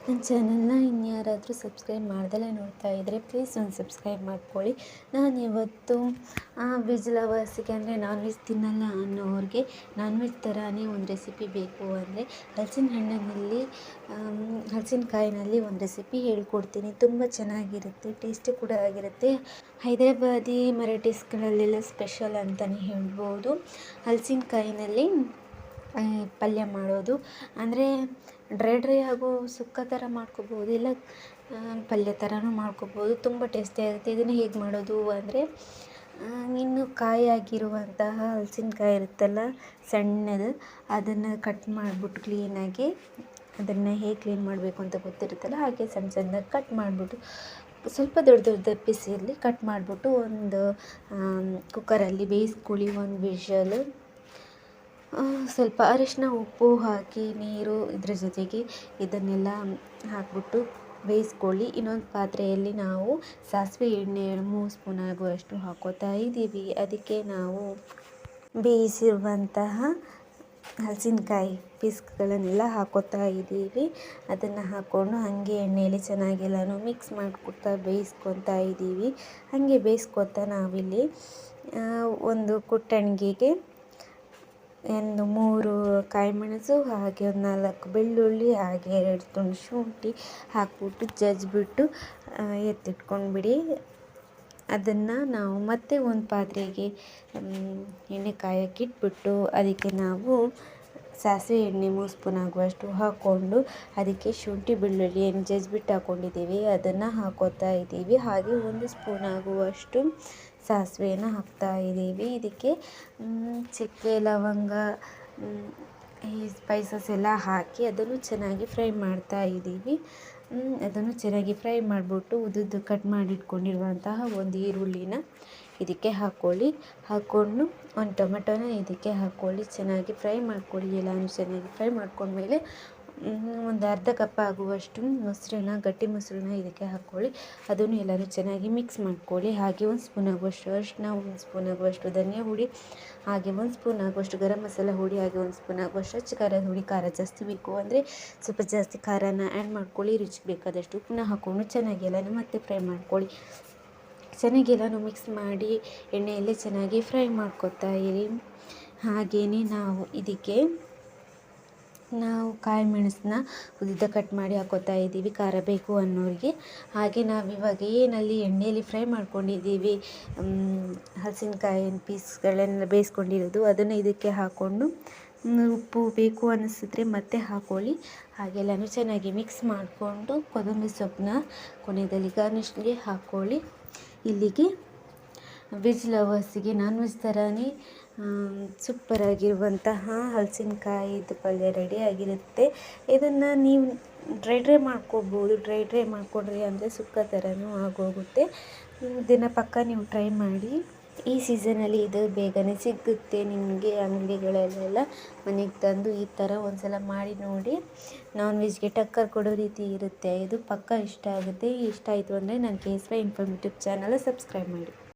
ನನ್ನ ಚಾನಲ್ನ ಇನ್ಯಾರಾದರೂ ಸಬ್ಸ್ಕ್ರೈಬ್ ಮಾಡ್ದಲೇ ನೋಡ್ತಾ ಇದ್ದರೆ ಪ್ಲೀಸ್ ಒಂದು ಸಬ್ಸ್ಕ್ರೈಬ್ ಮಾಡ್ಕೊಳ್ಳಿ. ನಾನಿವತ್ತು ವೆಜ್ ಲವರ್ಸಿಗೆ ಅಂದರೆ ನಾನ್ ವೆಜ್ ತಿನ್ನಲ್ಲ ಅನ್ನೋರಿಗೆ ನಾನ್ ವೆಜ್ ಥರನೇ ಒಂದು ರೆಸಿಪಿ ಬೇಕು ಅಂದರೆ ಹಲಸಿನಕಾಯಿನಲ್ಲಿ ಒಂದು ರೆಸಿಪಿ ಹೇಳ್ಕೊಡ್ತೀನಿ. ತುಂಬ ಚೆನ್ನಾಗಿರುತ್ತೆ, ಟೇಸ್ಟಿ ಕೂಡ ಆಗಿರುತ್ತೆ. ಹೈದರಾಬಾದಿ ಮರಾಠೀಸ್ಗಳಲ್ಲೆಲ್ಲ ಸ್ಪೆಷಲ್ ಅಂತಲೇ ಹೇಳ್ಬೋದು. ಹಲಸಿನಕಾಯಿನಲ್ಲಿ ಪಲ್ಯ ಮಾಡೋದು ಅಂದರೆ ಡ್ರೈ ಹಾಗೂ ಸುಕ್ಕ ಥರ ಮಾಡ್ಕೊಬೋದು, ಇಲ್ಲ ಪಲ್ಯ ಥರನೂ ಮಾಡ್ಕೊಬೋದು. ತುಂಬ ಟೇಸ್ಟಿಯಾಗುತ್ತೆ. ಇದನ್ನು ಹೇಗೆ ಮಾಡೋದು ಅಂದರೆ, ಇನ್ನು ಕಾಯಾಗಿರುವಂತಹ ಹಲಸಿನಕಾಯಿ ಇರುತ್ತಲ್ಲ ಸಣ್ಣದು, ಅದನ್ನು ಕಟ್ ಮಾಡಿಬಿಟ್ಟು ಕ್ಲೀನಾಗಿ, ಅದನ್ನು ಹೇಗೆ ಕ್ಲೀನ್ ಮಾಡಬೇಕು ಅಂತ ಗೊತ್ತಿರುತ್ತಲ್ಲ ಹಾಗೆ ಸಣ್ಣ ಸಣ್ಣದಾಗಿ ಕಟ್ ಮಾಡಿಬಿಟ್ಟು, ಸ್ವಲ್ಪ ದೊಡ್ಡ ದೊಡ್ಡ ಪೀಸಲ್ಲಿ ಕಟ್ ಮಾಡಿಬಿಟ್ಟು ಒಂದು ಕುಕ್ಕರಲ್ಲಿ ಬೇಯಿಸ್ಕೊಳ್ಳಿ. ಒಂದು ವಿಷಲು, ಸ್ವಲ್ಪ ಅರಿಶಿನ ಉಪ್ಪು ಹಾಕಿ ನೀರು ಇದ್ರ ಜೊತೆಗೆ ಇದನ್ನೆಲ್ಲ ಹಾಕ್ಬಿಟ್ಟು ಬೇಯಿಸ್ಕೊಳ್ಳಿ. ಇನ್ನೊಂದು ಪಾತ್ರೆಯಲ್ಲಿ ನಾವು ಸಾಸಿವೆ ಎಣ್ಣೆ 3 ಸ್ಪೂನ್ ಆಗುವಷ್ಟು ಹಾಕೋತಾ ಇದ್ದೀವಿ. ಅದಕ್ಕೆ ನಾವು ಬೇಯಿಸಿರುವಂತಹ ಹಲಸಿನಕಾಯಿ ಪೀಸ್ಗಳನ್ನೆಲ್ಲ ಹಾಕೋತಾ ಇದ್ದೀವಿ. ಅದನ್ನು ಹಾಕ್ಕೊಂಡು ಹಾಗೆ ಎಣ್ಣೆಯಲ್ಲಿ ಚೆನ್ನಾಗೆಲ್ಲನೂ ಮಿಕ್ಸ್ ಮಾಡಿಕೊಡ್ತಾ ಬೇಯಿಸ್ಕೊತಾ ಇದ್ದೀವಿ. ಹಾಗೆ ಬೇಯಿಸ್ಕೊತಾ ನಾವಿಲ್ಲಿ ಒಂದು ಕುಟ್ಟಣಿಗೆಗೆ ಒಂದು 3 ಕಾಯಿಮೆಣಸು, ಹಾಗೆ ಒಂದು 4 ಬೆಳ್ಳುಳ್ಳಿ, ಹಾಗೆ 2 ತುಂಡು ಶುಂಠಿ ಹಾಕ್ಬಿಟ್ಟು ಜಜ್ಜಿಬಿಟ್ಟು ಎತ್ತಿಟ್ಕೊಂಡ್ಬಿಡಿ. ಅದನ್ನು ನಾವು ಮತ್ತೆ ಒಂದು ಪಾತ್ರೆಗೆ ಎಣ್ಣೆ ಕಾಯಕ್ಕಿಟ್ಬಿಟ್ಟು ಅದಕ್ಕೆ ನಾವು ಸಾಸಿವೆ ಎಣ್ಣೆ 3 ಸ್ಪೂನ್ ಆಗುವಷ್ಟು ಹಾಕ್ಕೊಂಡು ಅದಕ್ಕೆ ಶುಂಠಿ ಬೆಳ್ಳುಳ್ಳಿ ಏನು ಜಜ್ಜಿಬಿಟ್ಟು ಹಾಕ್ಕೊಂಡಿದ್ದೀವಿ ಅದನ್ನು ಹಾಕೋತಾ ಇದ್ದೀವಿ. ಹಾಗೆ 1 ಸ್ಪೂನ್ ಆಗುವಷ್ಟು ಸಾಸಿವೆಯನ್ನು ಹಾಕ್ತಾ ಇದ್ದೀವಿ. ಇದಕ್ಕೆ ಚಕ್ಕೆ ಲವಂಗ ಈ ಸ್ಪೈಸಸ್ ಎಲ್ಲ ಹಾಕಿ ಅದನ್ನು ಚೆನ್ನಾಗಿ ಫ್ರೈ ಮಾಡ್ತಾ ಇದ್ದೀವಿ. ಅದನ್ನು ಚೆನ್ನಾಗಿ ಫ್ರೈ ಮಾಡಿಬಿಟ್ಟು ಉದ್ದುದ್ದು ಕಟ್ ಮಾಡಿಟ್ಕೊಂಡಿರುವಂತಹ ಒಂದು ಈರುಳ್ಳಿನ ಇದಕ್ಕೆ ಹಾಕ್ಕೊಳ್ಳಿ. ಹಾಕ್ಕೊಂಡು ಒಂದು ಟೊಮೆಟೊನ ಇದಕ್ಕೆ ಹಾಕ್ಕೊಳ್ಳಿ. ಚೆನ್ನಾಗಿ ಫ್ರೈ ಮಾಡ್ಕೊಳ್ಳಿ. ಎಲ್ಲನೂ ಚೆನ್ನಾಗಿ ಫ್ರೈ ಮಾಡ್ಕೊಂಡ್ಮೇಲೆ ಒಂದು ಅರ್ಧ ಕಪ್ ಆಗುವಷ್ಟು ಮೊಸರನ್ನ, ಗಟ್ಟಿ ಮೊಸರನ್ನ ಇದಕ್ಕೆ ಹಾಕ್ಕೊಳ್ಳಿ. ಅದನ್ನು ಎಲ್ಲನೂ ಚೆನ್ನಾಗಿ ಮಿಕ್ಸ್ ಮಾಡ್ಕೊಳ್ಳಿ. ಹಾಗೆ 1 ಸ್ಪೂನ್ ಆಗುವಷ್ಟು ಅರಿಶಿನ, 1 ಸ್ಪೂನ್ ಆಗುವಷ್ಟು ಧನಿಯಾ ಹುಡಿ, ಹಾಗೆ 1 ಸ್ಪೂನ್ ಆಗುವಷ್ಟು ಗರಂ ಮಸಾಲ ಹುಡಿ, ಹಾಗೆ 1 ಸ್ಪೂನ್ ಆಗುವಷ್ಟು ಅಚ್ಚ ಖಾರದ ಹುಡಿ. ಖಾರ ಜಾಸ್ತಿ ಬೇಕು ಅಂದರೆ ಸ್ವಲ್ಪ ಜಾಸ್ತಿ ಖಾರನ ಆ್ಯಡ್ ಮಾಡ್ಕೊಳ್ಳಿ. ರುಚಿಗೆ ಬೇಕಾದಷ್ಟು ಉಪ್ಪನ್ನ ಹಾಕ್ಕೊಂಡು ಚೆನ್ನಾಗಿ ಎಲ್ಲನೂ ಮತ್ತೆ ಫ್ರೈ ಮಾಡ್ಕೊಳ್ಳಿ. ಚೆನ್ನಾಗಿ ಎಲ್ಲನೂ ಮಿಕ್ಸ್ ಮಾಡಿ ಎಣ್ಣೆಯಲ್ಲೇ ಚೆನ್ನಾಗಿ ಫ್ರೈ ಮಾಡ್ಕೊತಾ ಇರಿ. ಹಾಗೆಯೇ ನಾವು ಕಾಯಿ ಮೆಣಸನ್ನ ಉದ್ದ ಕಟ್ ಮಾಡಿ ಹಾಕೋತಾ ಇದ್ದೀವಿ, ಖಾರ ಬೇಕು ಅನ್ನೋರಿಗೆ. ಹಾಗೆ ನಾವಿವಾಗ ಏನಲ್ಲಿ ಎಣ್ಣೆಯಲ್ಲಿ ಫ್ರೈ ಮಾಡ್ಕೊಂಡಿದ್ದೀವಿ ಹಲಸಿನಕಾಯಿನ ಪೀಸ್ಗಳನ್ನೆಲ್ಲ ಬೇಯಿಸ್ಕೊಂಡಿರೋದು, ಅದನ್ನು ಇದಕ್ಕೆ ಹಾಕ್ಕೊಂಡು ಉಪ್ಪು ಬೇಕು ಅನ್ನಿಸಿದ್ರೆ ಮತ್ತೆ ಹಾಕ್ಕೊಳ್ಳಿ. ಹಾಗೆಲ್ಲನೂ ಚೆನ್ನಾಗಿ ಮಿಕ್ಸ್ ಮಾಡಿಕೊಂಡು ಕೊತ್ತಂಬರಿ ಸೊಪ್ಪನ್ನ ಕೊನೆಯಲ್ಲಿ ಗಾರ್ನಿಷ್ಗೆ ಹಾಕ್ಕೊಳ್ಳಿ. ಇಲ್ಲಿಗೆ ವೆಜ್ ಲವರ್ಸಿಗೆ ನಾನ್ ವೆಜ್ ಥರನೇ ಸೂಪರಾಗಿರುವಂತಹ ಹಲಸಿನಕಾಯಿದು ಪಲ್ಯ ರೆಡಿ ಆಗಿರುತ್ತೆ. ಇದನ್ನು ನೀವು ಡ್ರೈ ಮಾಡ್ಕೊಬೋದು. ಡ್ರೈ ಮಾಡಿಕೊಂಡ್ರಿ ಅಂದರೆ ಸುಕ್ಕ ಥರನೂ ಆಗೋಗುತ್ತೆ. ಇದನ್ನು ಪಕ್ಕ ನೀವು ಟ್ರೈ ಮಾಡಿ. ಈ ಸೀಸನಲ್ಲಿ ಇದು ಬೇಗನೆ ಸಿಗುತ್ತೆ ನಿಮಗೆ ಅಂಗಡಿಗಳಲ್ಲೆಲ್ಲ. ಮನೆಗೆ ತಂದು ಈ ಥರ ಒಂದು ಸಲ ಮಾಡಿ ನೋಡಿ. ನಾನ್ ವೆಜ್ಗೆ ಟಕ್ಕರ್ ಕೊಡೋ ರೀತಿ ಇರುತ್ತೆ. ಇದು ಪಕ್ಕ ಇಷ್ಟ ಆಗುತ್ತೆ. ಇಷ್ಟ ಆಯಿತು ಅಂದರೆ ನನ್ನ KSY ಇನ್ಫಾರ್ಮೇಟಿವ್ ಚಾನಲ್ ಸಬ್ಸ್ಕ್ರೈಬ್ ಮಾಡಿ.